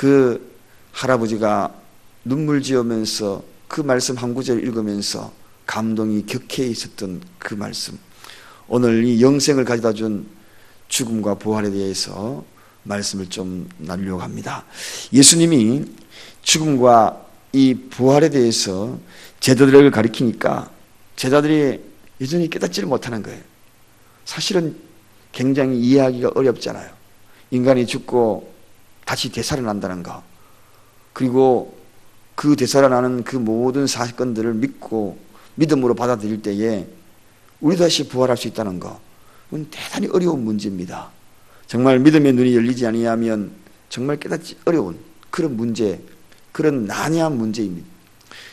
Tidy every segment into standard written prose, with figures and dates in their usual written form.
그 할아버지가 눈물 지으면서 그 말씀 한 구절 읽으면서 감동이 격해 있었던 그 말씀, 오늘 이 영생을 가져다 준 죽음과 부활에 대해서 말씀을 좀 나누려고 합니다. 예수님이 죽음과 이 부활에 대해서 제자들에게 가르치니까 제자들이 여전히 깨닫지를 못하는 거예요. 사실은 굉장히 이해하기가 어렵잖아요. 인간이 죽고 다시 되살아난다는 거, 그리고 그 되살아나는 그 모든 사건들을 믿고 믿음으로 받아들일 때에 우리 다시 부활할 수 있다는 거, 그건 대단히 어려운 문제입니다. 정말 믿음의 눈이 열리지 아니하면 정말 깨닫지 어려운 그런 문제, 그런 난해한 문제입니다.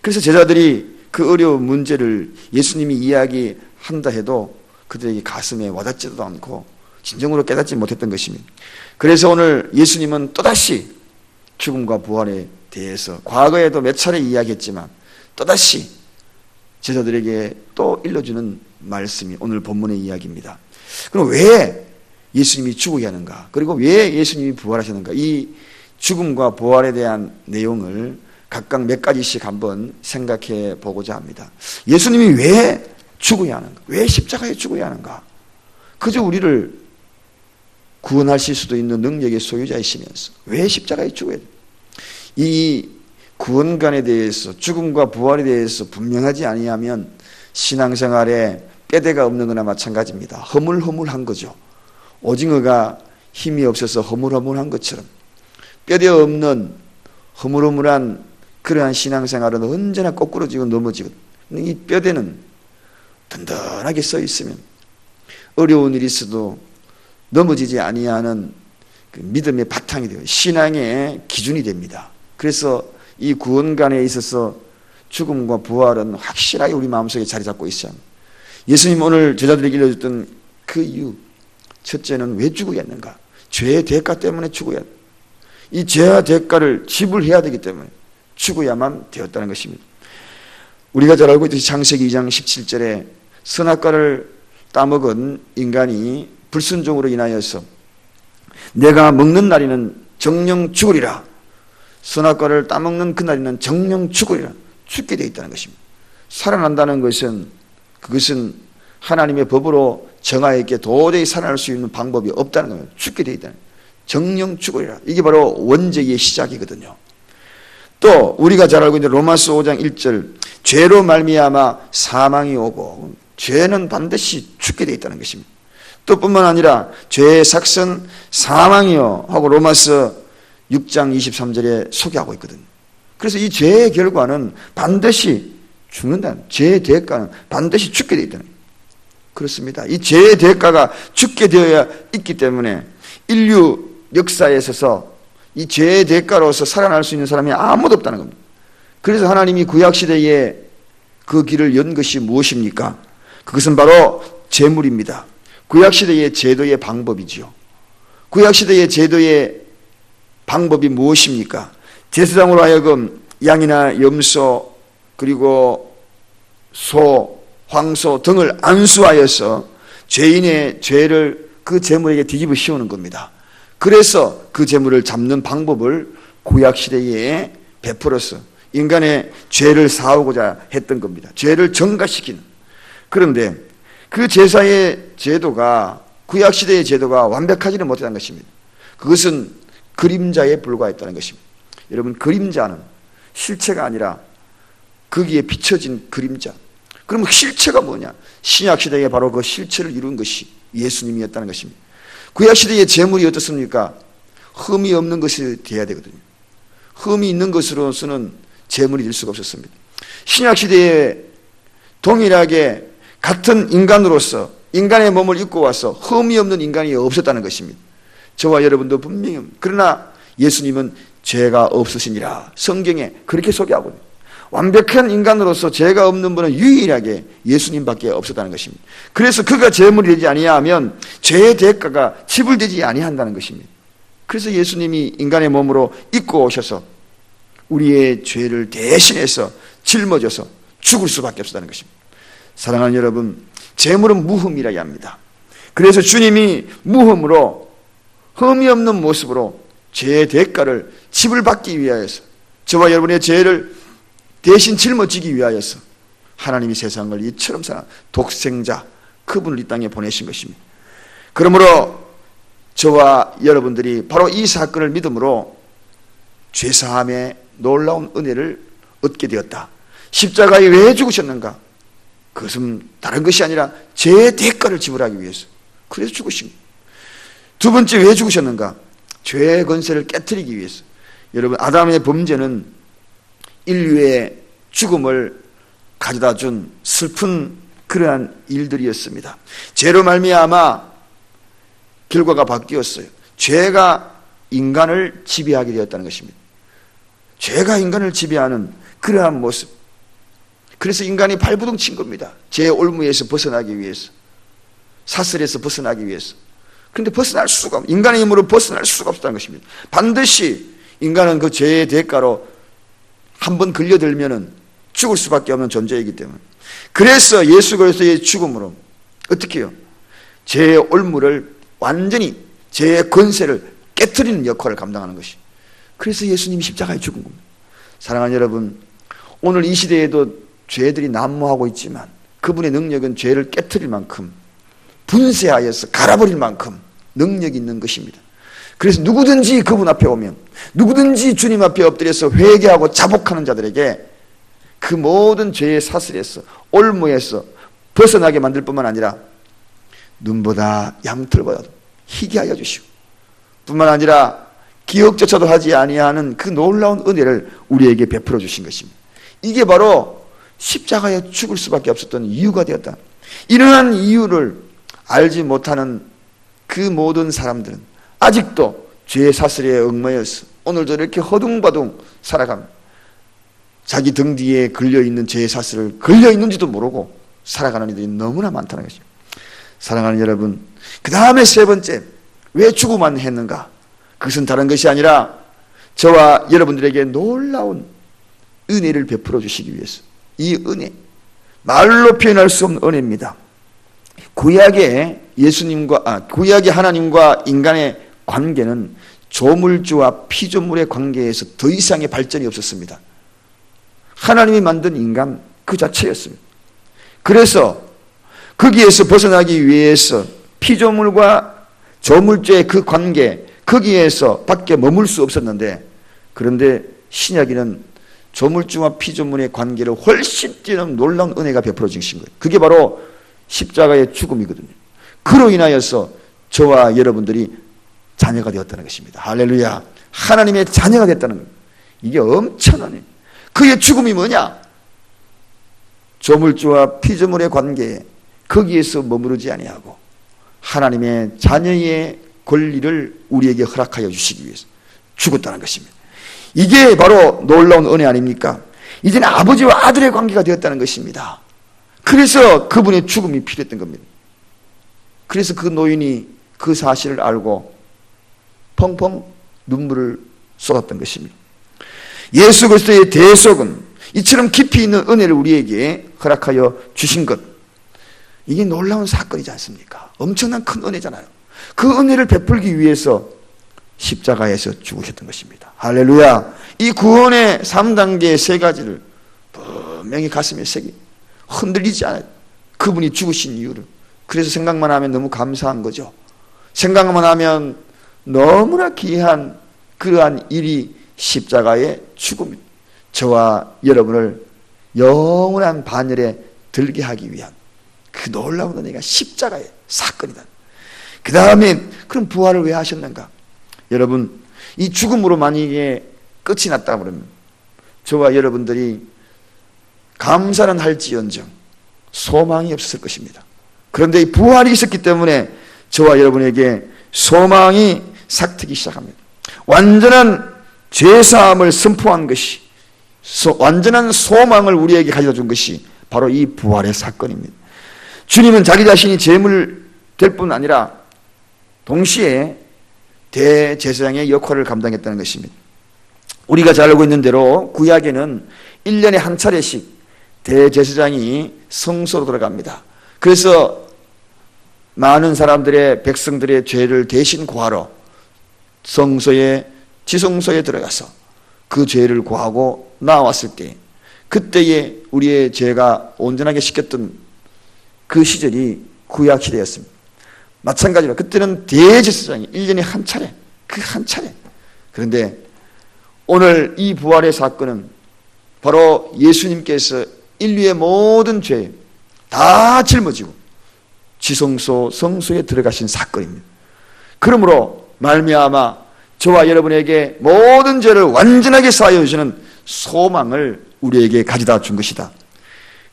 그래서 제자들이 그 어려운 문제를 예수님이 이야기한다 해도 그들에게 가슴에 와닿지도 않고 진정으로 깨닫지 못했던 것입니다. 그래서 오늘 예수님은 또다시 죽음과 부활에 대해서 과거에도 몇 차례 이야기했지만 또다시 제자들에게 또 일러주는 말씀이 오늘 본문의 이야기입니다. 그럼 왜 예수님이 죽어야 하는가? 그리고 왜 예수님이 부활하셨는가? 이 죽음과 부활에 대한 내용을 각각 몇 가지씩 한번 생각해 보고자 합니다. 예수님이 왜 죽어야 하는가? 왜 십자가에 죽어야 하는가? 그저 우리를 구원하실 수도 있는 능력의 소유자이시면서 왜 십자가에 죽어야 돼요? 이 구원관에 대해서, 죽음과 부활에 대해서 분명하지 아니하면 신앙생활에 뼈대가 없는 거나 마찬가지입니다. 허물허물한 거죠. 오징어가 힘이 없어서 허물허물한 것처럼 뼈대 없는 허물허물한 그러한 신앙생활은 언제나 꼬꾸러지고 넘어지거든요. 이 뼈대는 든든하게 써 있으면 어려운 일이 있어도 넘어지지 아니하는 그 믿음의 바탕이 되고 신앙의 기준이 됩니다. 그래서 이 구원관에 있어서 죽음과 부활은 확실하게 우리 마음속에 자리 잡고 있어야 합니다. 예수님 오늘 제자들에게 일러줬던 그 이유, 첫째는 왜 죽어야했는가? 죄의 대가 때문에 죽어야 돼. 이 죄와 대가를 지불해야 되기 때문에 죽어야만 되었다는 것입니다. 우리가 잘 알고 있듯이 창세기 2장 17절에 선악과를 따먹은 인간이 불순종으로 인하여서 내가 먹는 날에는 정령 죽으리라, 선악과를 따먹는 그날에는 정령 죽으리라, 죽게 되어 있다는 것입니다. 살아난다는 것은, 그것은 하나님의 법으로 정하였기에 도저히 살아날 수 있는 방법이 없다는 겁니다. 죽게 되어 있다는 거예요. 정령 죽으리라, 이게 바로 원죄의 시작이거든요. 또 우리가 잘 알고 있는 로마서 5장 1절, 죄로 말미암아 사망이 오고 죄는 반드시 죽게 되어 있다는 것입니다. 또 뿐만 아니라 죄의 삭선 사망이요 하고 로마서 6장 23절에 소개하고 있거든요. 그래서 이 죄의 결과는 반드시 죽는다는, 죄의 대가는 반드시 죽게 되어 있다는 거예요. 그렇습니다. 이 죄의 대가가 죽게 되어야 있기 때문에 인류 역사에 있어서 이 죄의 대가로서 살아날 수 있는 사람이 아무도 없다는 겁니다. 그래서 하나님이 구약시대에 그 길을 연 것이 무엇입니까? 그것은 바로 제물입니다. 구약시대의 제도의 방법이지요. 구약시대의 제도의 방법이 무엇입니까? 제사장으로 하여금 양이나 염소 그리고 소, 황소 등을 안수하여서 죄인의 죄를 그 제물에게 뒤집어 씌우는 겁니다. 그래서 그 제물을 잡는 방법을 구약시대에 베풀어서 인간의 죄를 사오고자 했던 겁니다. 죄를 정가시키는. 그런데 그 제사의 제도가, 구약시대의 제도가 완벽하지는 못했다는 것입니다. 그것은 그림자에 불과했다는 것입니다. 여러분, 그림자는 실체가 아니라 거기에 비춰진 그림자. 그러면 실체가 뭐냐? 신약시대에 바로 그 실체를 이룬 것이 예수님이었다는 것입니다. 구약시대의 제물이 어떻습니까? 흠이 없는 것이 되어야 되거든요. 흠이 있는 것으로서는 제물이 될 수가 없었습니다. 신약시대에 동일하게 같은 인간으로서 인간의 몸을 입고 와서 흠이 없는 인간이 없었다는 것입니다. 저와 여러분도 분명히, 그러나 예수님은 죄가 없으시니라 성경에 그렇게 소개하고 있습니다. 완벽한 인간으로서 죄가 없는 분은 유일하게 예수님밖에 없었다는 것입니다. 그래서 그가 제물이 되지 아니하면 죄의 대가가 지불되지 아니한다는 것입니다. 그래서 예수님이 인간의 몸으로 입고 오셔서 우리의 죄를 대신해서 짊어져서 죽을 수밖에 없었다는 것입니다. 사랑하는 여러분, 제물은 무흠이라야 합니다. 그래서 주님이 무흠으로 흠이 없는 모습으로 죄의 대가를 지불받기 위하여서, 저와 여러분의 죄를 대신 짊어지기 위하여서 하나님이 세상을 이처럼 사랑 독생자 그분을 이 땅에 보내신 것입니다. 그러므로 저와 여러분들이 바로 이 사건을 믿음으로 죄사함의 놀라운 은혜를 얻게 되었다. 십자가에 왜 죽으셨는가? 그것은 다른 것이 아니라 죄의 대가를 지불하기 위해서. 그래서 죽으신 거예요. 두 번째, 왜 죽으셨는가? 죄의 권세를 깨트리기 위해서. 여러분, 아담의 범죄는 인류의 죽음을 가져다 준 슬픈 그러한 일들이었습니다. 죄로 말미암아 결과가 바뀌었어요. 죄가 인간을 지배하게 되었다는 것입니다. 죄가 인간을 지배하는 그러한 모습. 그래서 인간이 발부둥 친 겁니다. 죄의 올무에서 벗어나기 위해서, 사슬에서 벗어나기 위해서. 그런데 벗어날 수가 없어요. 인간의 힘으로 벗어날 수가 없다는 것입니다. 반드시 인간은 그 죄의 대가로 한번 걸려들면은 죽을 수밖에 없는 존재이기 때문에. 그래서 예수 그리스도의 죽음으로 어떻게 해요? 죄의 올무를 완전히, 죄의 권세를 깨트리는 역할을 감당하는 것이. 그래서 예수님이 십자가에 죽은 겁니다. 사랑하는 여러분, 오늘 이 시대에도 죄들이 난무하고 있지만 그분의 능력은 죄를 깨트릴 만큼, 분쇄하여서 갈아버릴 만큼 능력이 있는 것입니다. 그래서 누구든지 그분 앞에 오면, 누구든지 주님 앞에 엎드려서 회개하고 자복하는 자들에게 그 모든 죄의 사슬에서, 올무에서 벗어나게 만들 뿐만 아니라 눈보다 양털보다도 희게 하여 주시고, 뿐만 아니라 기억조차도 하지 아니하는 그 놀라운 은혜를 우리에게 베풀어 주신 것입니다. 이게 바로 십자가에 죽을 수밖에 없었던 이유가 되었다. 이러한 이유를 알지 못하는 그 모든 사람들은 아직도 죄의 사슬에 얽매여서 오늘도 이렇게 허둥바둥 살아갑니다. 자기 등 뒤에 걸려있는 죄의 사슬을 걸려있는지도 모르고 살아가는 이들이 너무나 많다는 것입니다. 사랑하는 여러분, 그 다음에 세 번째, 왜 죽음만 했는가? 그것은 다른 것이 아니라 저와 여러분들에게 놀라운 은혜를 베풀어 주시기 위해서. 이 은혜, 말로 표현할 수 없는 은혜입니다. 구약의 구약의 하나님과 인간의 관계는 조물주와 피조물의 관계에서 더 이상의 발전이 없었습니다. 하나님이 만든 인간 그 자체였습니다. 그래서 거기에서 벗어나기 위해서 피조물과 조물주의 그 관계, 거기에서 밖에 머물 수 없었는데, 그런데 신약에는 조물주와 피조물의 관계를 훨씬 뛰어넘는 놀라운 은혜가 베풀어지신 거예요. 그게 바로 십자가의 죽음이거든요. 그로 인하여서 저와 여러분들이 자녀가 되었다는 것입니다. 할렐루야. 하나님의 자녀가 됐다는 거예요. 이게 엄청나네. 그의 죽음이 뭐냐? 조물주와 피조물의 관계에 거기에서 머무르지 아니하고 하나님의 자녀의 권리를 우리에게 허락하여 주시기 위해서 죽었다는 것입니다. 이게 바로 놀라운 은혜 아닙니까? 이제는 아버지와 아들의 관계가 되었다는 것입니다. 그래서 그분의 죽음이 필요했던 겁니다. 그래서 그 노인이 그 사실을 알고 펑펑 눈물을 쏟았던 것입니다. 예수 그리스도의 대속은 이처럼 깊이 있는 은혜를 우리에게 허락하여 주신 것, 이게 놀라운 사건이지 않습니까? 엄청난 큰 은혜잖아요. 그 은혜를 베풀기 위해서 십자가에서 죽으셨던 것입니다. 할렐루야. 이 구원의 3단계 3가지를 분명히 가슴에 새기, 흔들리지 않아요. 그분이 죽으신 이유를. 그래서 생각만 하면 너무 감사한 거죠. 생각만 하면 너무나 귀한 그러한 일이 십자가의 죽음입니다. 저와 여러분을 영원한 반열에 들게 하기 위한 그 놀라운 은혜가 십자가의 사건이다. 그 다음에 그럼 부활을 왜 하셨는가? 여러분, 이 죽음으로 만약에 끝이 났다 그러면 저와 여러분들이 감사는 할지언정 소망이 없었을 것입니다. 그런데 이 부활이 있었기 때문에 저와 여러분에게 소망이 삭트기 시작합니다. 완전한 죄사함을 선포한 것이, 완전한 소망을 우리에게 가져다 준 것이 바로 이 부활의 사건입니다. 주님은 자기 자신이 제물 될 뿐 아니라 동시에 대제사장의 역할을 감당했다는 것입니다. 우리가 잘 알고 있는 대로 구약에는 1년에 한 차례씩 대제사장이 성소로 들어갑니다. 그래서 많은 사람들의, 백성들의 죄를 대신 구하러 성소에 지성소에 들어가서 그 죄를 고하고 나왔을 때, 그때에 우리의 죄가 온전하게 씻겼던 그 시절이 구약 시대였습니다. 마찬가지로 그때는 대제사장이 1년에 한 차례, 그 한 차례. 그런데 오늘 이 부활의 사건은 바로 예수님께서 인류의 모든 죄 다 짊어지고 지성소 성소에 들어가신 사건입니다. 그러므로 말미암아 저와 여러분에게 모든 죄를 완전하게 사하여 주시는 소망을 우리에게 가져다 준 것이다.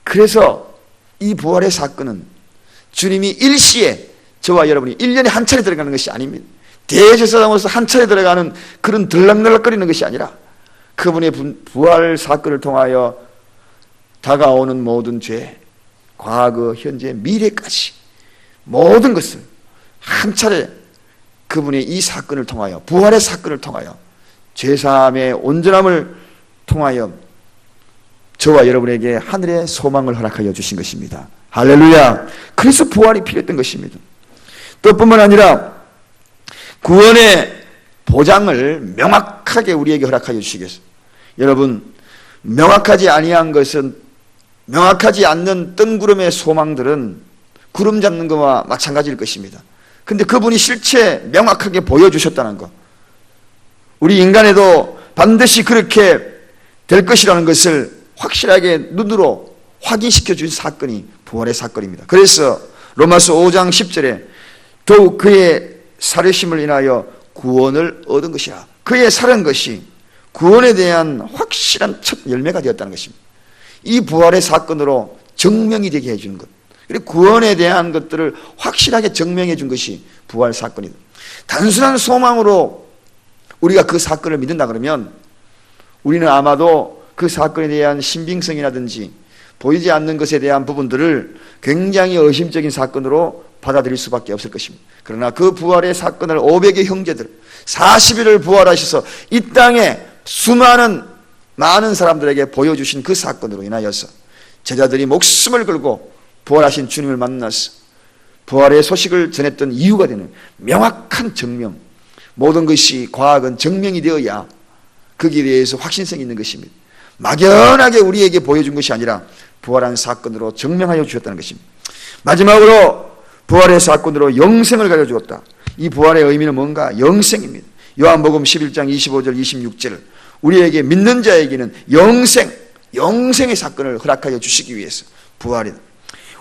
그래서 이 부활의 사건은 주님이 일시에 저와 여러분이 1년에 한 차례 들어가는 것이 아닙니다. 대제사장으로서 한 차례 들어가는 그런 들락날락거리는 것이 아니라 그분의 부활 사건을 통하여 다가오는 모든 죄, 과거, 현재, 미래까지 모든 것을 한 차례 그분의 이 사건을 통하여, 부활의 사건을 통하여, 죄사함의 온전함을 통하여 저와 여러분에게 하늘의 소망을 허락하여 주신 것입니다. 할렐루야. 그래서 부활이 필요했던 것입니다. 또 뿐만 아니라 구원의 보장을 명확하게 우리에게 허락하여 주시겠어요. 여러분, 명확하지 아니한 것은, 명확하지 않는 뜬구름의 소망들은 구름 잡는 것과 마찬가지일 것입니다. 근데 그분이 실체 명확하게 보여주셨다는 것, 우리 인간에도 반드시 그렇게 될 것이라는 것을 확실하게 눈으로 확인시켜 준 사건이 부활의 사건입니다. 그래서 로마서 5장 10절에 더욱 그의 살으심을 인하여 구원을 얻은 것이라. 그의 살은 것이 구원에 대한 확실한 첫 열매가 되었다는 것입니다. 이 부활의 사건으로 증명이 되게 해주는 것, 그리고 구원에 대한 것들을 확실하게 증명해 준 것이 부활 사건이다. 단순한 소망으로 우리가 그 사건을 믿는다 그러면 우리는 아마도 그 사건에 대한 신빙성이라든지 보이지 않는 것에 대한 부분들을 굉장히 의심적인 사건으로 받아들일 수밖에 없을 것입니다. 그러나 그 부활의 사건을 500의 형제들 40일을 부활하셔서 이 땅에 많은 사람들에게 보여주신 그 사건으로 인하여서 제자들이 목숨을 걸고 부활하신 주님을 만나서 부활의 소식을 전했던 이유가 되는 명확한 증명, 모든 것이 과학은 증명이 되어야 거기에 대해서 확신성이 있는 것입니다. 막연하게 우리에게 보여준 것이 아니라 부활한 사건으로 증명하여 주셨다는 것입니다. 마지막으로 부활의 사건으로 영생을 가져주었다. 이 부활의 의미는 뭔가? 영생입니다. 요한복음 11장 25절 26절, 우리에게 믿는 자에게는 영생의 사건을 허락하여 주시기 위해서 부활이다.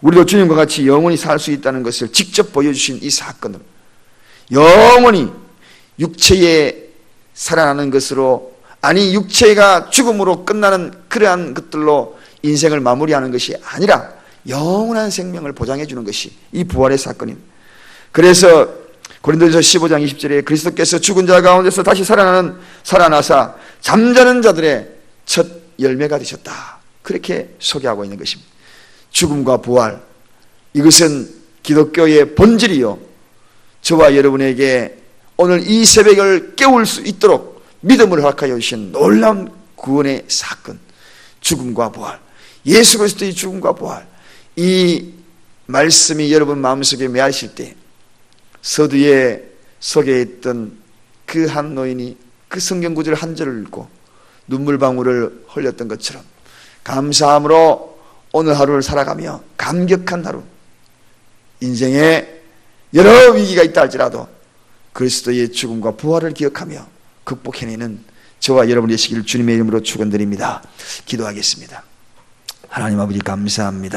우리도 주님과 같이 영원히 살 수 있다는 것을 직접 보여주신 이 사건으로 영원히 육체에 살아나는 것으로, 아니 육체가 죽음으로 끝나는 그러한 것들로 인생을 마무리하는 것이 아니라 영원한 생명을 보장해 주는 것이 이 부활의 사건입니다. 그래서 고린도전서 15장 20절에 그리스도께서 죽은 자 가운데서 다시 살아나사 잠자는 자들의 첫 열매가 되셨다. 그렇게 소개하고 있는 것입니다. 죽음과 부활, 이것은 기독교의 본질이요, 저와 여러분에게 오늘 이 새벽을 깨울 수 있도록 믿음을 허락하여 주신 놀라운 구원의 사건, 죽음과 부활, 예수 그리스도의 죽음과 부활, 이 말씀이 여러분 마음속에 매하실 때 서두에 속에 있던 그 한 노인이 그 성경 구절 한 절을 읽고 눈물방울을 흘렸던 것처럼 감사함으로 오늘 하루를 살아가며 감격한 하루, 인생에 여러 위기가 있다 할지라도 그리스도의 죽음과 부활을 기억하며 극복해내는 저와 여러분이 되시기를 주님의 이름으로 축원드립니다. 기도하겠습니다. 하나님 아버지 감사합니다.